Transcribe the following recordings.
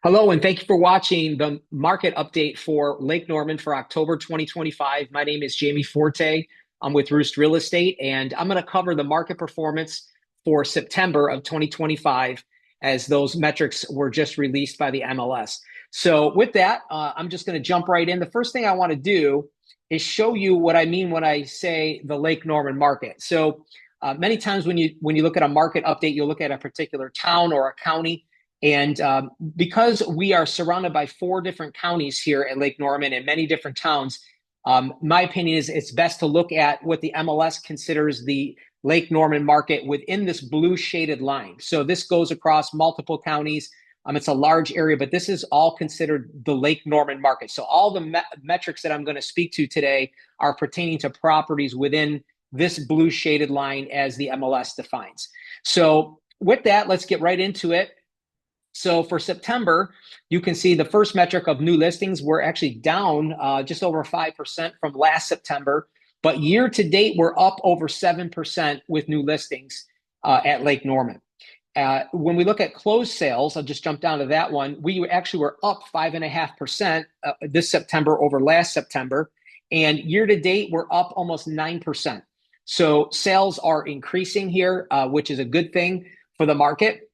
Hello, and thank you for watching the market update for Lake Norman for October 2025. My name is Jamie Forte. I'm with Roost Real Estate, and I'm going to cover the market performance for September of 2025 as those metrics were just released by the MLS. So, with that, I'm just going to jump right in. The first thing I want to do is show you what I mean when I say the Lake Norman market. So, many times when you look at a market update, you'll look at a particular town or a county. And because we are surrounded by four different counties here at Lake Norman and many different towns, my opinion is it's best to look at what the MLS considers the Lake Norman market within this blue shaded line. So this goes across multiple counties. It's a large area, but this is all considered the Lake Norman market. So all the metrics that I'm going to speak to today are pertaining to properties within this blue shaded line as the MLS defines. So with that, let's get right into it. So for September, you can see the first metric of new listings were actually down just over 5% from last September. But year to date, we're up over 7% with new listings at Lake Norman. When we look at closed sales, I'll just jump down to that one. We actually were up 5.5% this September over last September. And year to date, we're up almost 9%. So sales are increasing here, which is a good thing for the market.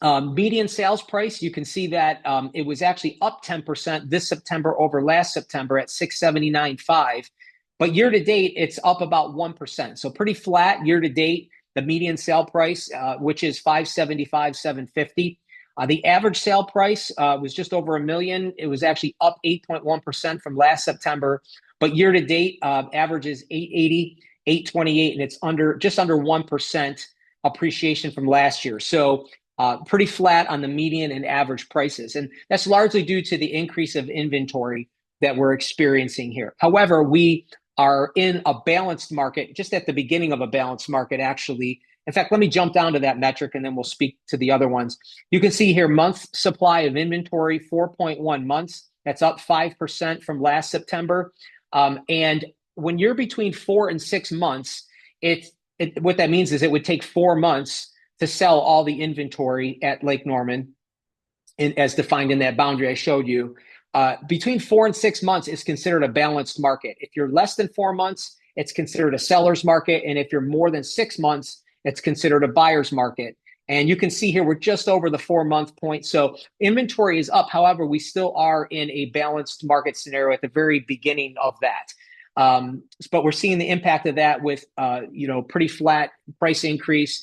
Median sales price, you can see that it was actually up 10% this September over last September at 679.5. But year to date, it's up about 1%. So pretty flat year to date. The median sale price, which is 575,750. The average sale price was just over $1 million. It was actually up 8.1% from last September. But year to date, average is 880, 828, and it's just under 1% appreciation from last year. So pretty flat on the median and average prices. And that's largely due to the increase of inventory that we're experiencing here. However, we are in a balanced market, just at the beginning of a balanced market, actually. In fact, let me jump down to that metric and then we'll speak to the other ones. You can see here, month supply of inventory, 4.1 months. That's up 5% from last September. And when you're between 4 and 6 months, what that means is it would take 4 months to sell all the inventory at Lake Norman, as defined in that boundary I showed you. Between 4 and 6 months is considered a balanced market. If you're less than 4 months, it's considered a seller's market. And if you're more than 6 months, it's considered a buyer's market. And you can see here, we're just over the 4-month point. So inventory is up. However, we still are in a balanced market scenario at the very beginning of that. But we're seeing the impact of that with, pretty flat price increase.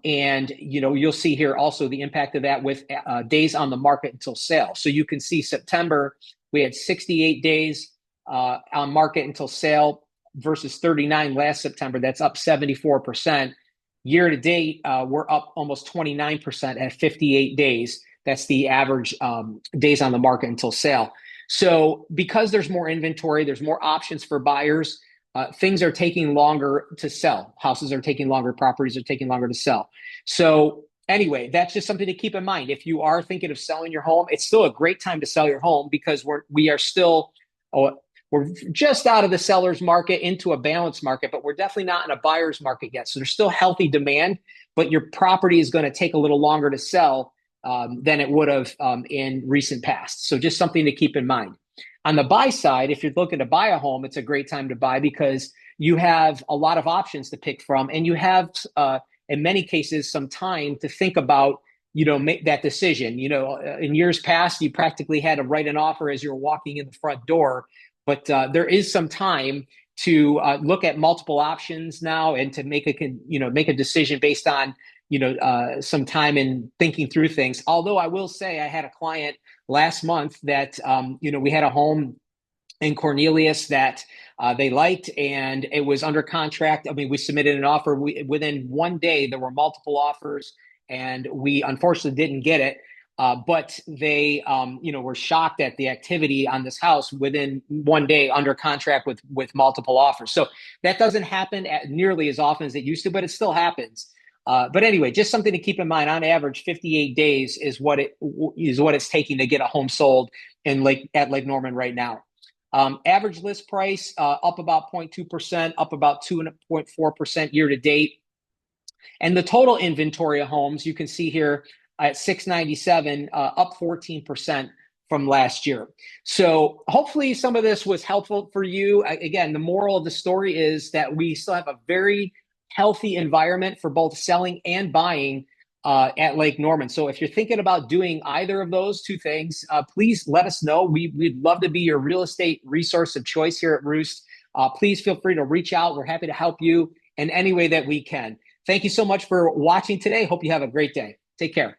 And you'll see here also the impact of that with days on the market until sale. So you can see September, we had 68 days on market until sale versus 39 last September. That's up 74%. Year to date, we're up almost 29% at 58 days. That's the average days on the market until sale. So because there's more inventory, there's more options for buyers. Things are taking longer to sell. Houses are taking longer. Properties are taking longer to sell. So anyway, that's just something to keep in mind. If you are thinking of selling your home, it's still a great time to sell your home because we're just out of the seller's market into a balanced market, but we're definitely not in a buyer's market yet. So there's still healthy demand, but your property is going to take a little longer to sell than it would have in recent past. So just something to keep in mind. On the buy side, if you're looking to buy a home, it's a great time to buy because you have a lot of options to pick from, and you have, in many cases, some time to think about, make that decision. In years past, you practically had to write an offer as you're walking in the front door, but there is some time to look at multiple options now and to make a decision based on some time in thinking through things. Although I will say I had a client last month that, we had a home in Cornelius that they liked and it was under contract. I mean, we submitted an offer. Within 1 day, there were multiple offers and we unfortunately didn't get it. But they, were shocked at the activity on this house within 1 day under contract with multiple offers. So that doesn't happen nearly as often as it used to, but it still happens. But anyway, just something to keep in mind. On average, 58 days is what it's taking to get a home sold at Lake Norman right now. Average list price up about 0.2%, up about 2.4% year to date. And the total inventory of homes, you can see here, at 697, up 14% from last year. So hopefully some of this was helpful for you. Again, the moral of the story is that we still have a very healthy environment for both selling and buying at Lake Norman. So if you're thinking about doing either of those two things, please let us know. We'd love to be your real estate resource of choice here at Roost. Please feel free to reach out. We're happy to help you in any way that we can. Thank you so much for watching today. Hope you have a great day. Take care.